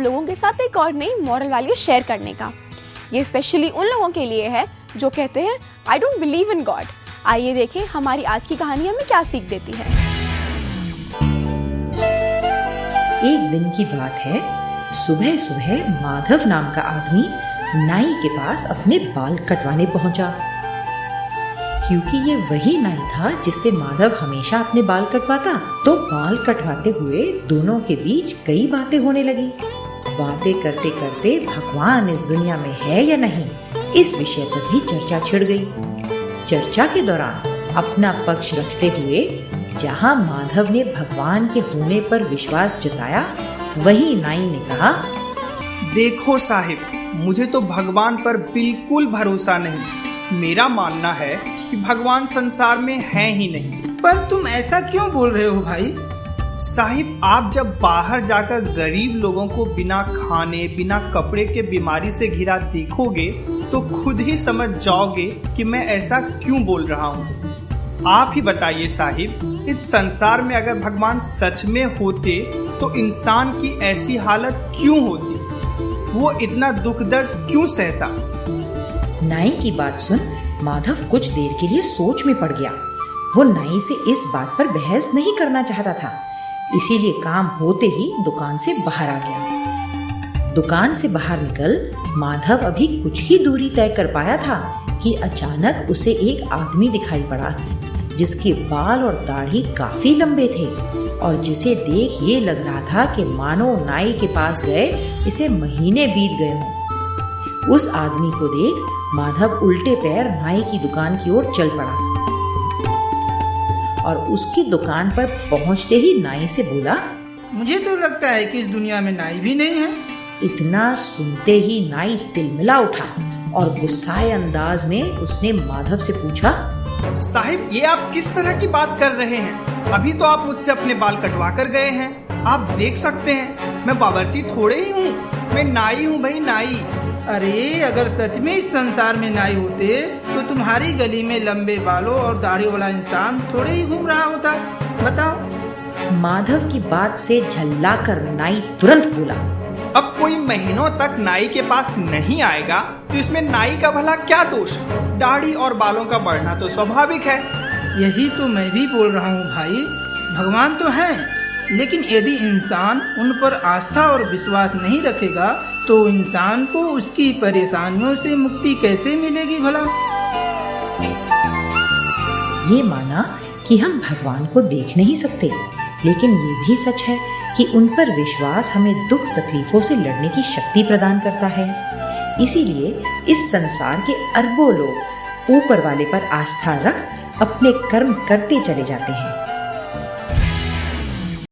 लोगों के साथ एक और नई मॉरल वैल्यू शेयर करने का। ये स्पेशली उन लोगों के लिए है जो कहते हैं I don't believe in God. आइए देखें हमारी आज की कहानी हमें क्या सीख देती है। एक दिन की बात है, सुबह सुबह माधव नाम का आदमी नाई के पास अपने बाल कटवाने पहुंचा। क्योंकि ये वही नाई था जिससे माधव हमेशा अपने बाल कटवाता, तो बाल कटवाते हुए दोनों के बीच कई बातें होने लगी। बातें करते करते भगवान इस दुनिया में है या नहीं, इस विषय पर भी चर्चा छिड़ गई। चर्चा के दौरान अपना पक्ष रखते हुए जहां माधव ने भगवान के होने पर विश्वास जताया, वही नाई ने कहा, देखो साहिब, मुझे तो भगवान पर बिल्कुल भरोसा नहीं। मेरा मानना है कि भगवान संसार में है ही नहीं। पर तुम ऐसा क्यों बोल रहे हो भाई? साहिब, आप जब बाहर जाकर गरीब लोगों को बिना खाने बिना कपड़े के बीमारी से घिरा देखोगे तो खुद ही समझ जाओगे कि मैं ऐसा क्यों बोल रहा हूँ। आप ही बताइए साहिब, इस संसार में अगर भगवान सच में होते तो इंसान की ऐसी हालत क्यों होती? वो इतना दुख दर्द क्यों सहता? नाई की बात सुन माधव कुछ देर के लिए सोच में पड़ गया। वो नाई से इस बात पर बहस नहीं करना चाहता था, इसीलिए काम होते ही दुकान से बाहर आ गया। दुकान से बाहर निकल माधव अभी कुछ ही दूरी तय कर पाया था कि अचानक उसे एक आदमी दिखाई पड़ा जिसके बाल और दाढ़ी काफी लंबे थे और जिसे देख ये लग रहा था कि मानो नाई के पास गए इसे महीने बीत गए हों। उस आदमी को देख माधव उल्टे पैर नाई की दुकान की ओर चल पड़ा और उसकी दुकान पर पहुंचते ही नाई से बोला, मुझे तो लगता है कि इस दुनिया में नाई भी नहीं है। इतना सुनते ही नाई तिलमिला उठा और गुस्साए अंदाज में उसने माधव से पूछा, साहिब, ये आप किस तरह की बात कर रहे हैं? अभी तो आप मुझसे अपने बाल कटवा कर गए हैं। आप देख सकते हैं मैं बावर्ची थोड़े ही हूँ, मैं नाई हूँ भाई, नाई। अरे अगर सच में इस संसार में नाई होते तो तुम्हारी गली में लंबे बालों और दाढ़ी वाला इंसान थोड़े ही घूम रहा होता। बताओ। माधव की बात से झल्लाकर नाई तुरंत बोला, अब कोई महीनों तक नाई के पास नहीं आएगा तो इसमें नाई का भला क्या दोष? दाढ़ी और बालों का बढ़ना तो स्वाभाविक है। यही तो मैं भी बोल रहा हूँ भाई, भगवान तो है, लेकिन यदि इंसान उन पर आस्था और विश्वास नहीं रखेगा तो इंसान को उसकी परेशानियों से मुक्ति कैसे मिलेगी भला? ये माना कि हम भगवान को देख नहीं सकते, लेकिन ये भी सच है कि उन पर विश्वास हमें दुख तकलीफों से लड़ने की शक्ति प्रदान करता है। इसीलिए इस संसार के अरबों लोग ऊपर वाले पर आस्था रख अपने कर्म करते चले जाते हैं।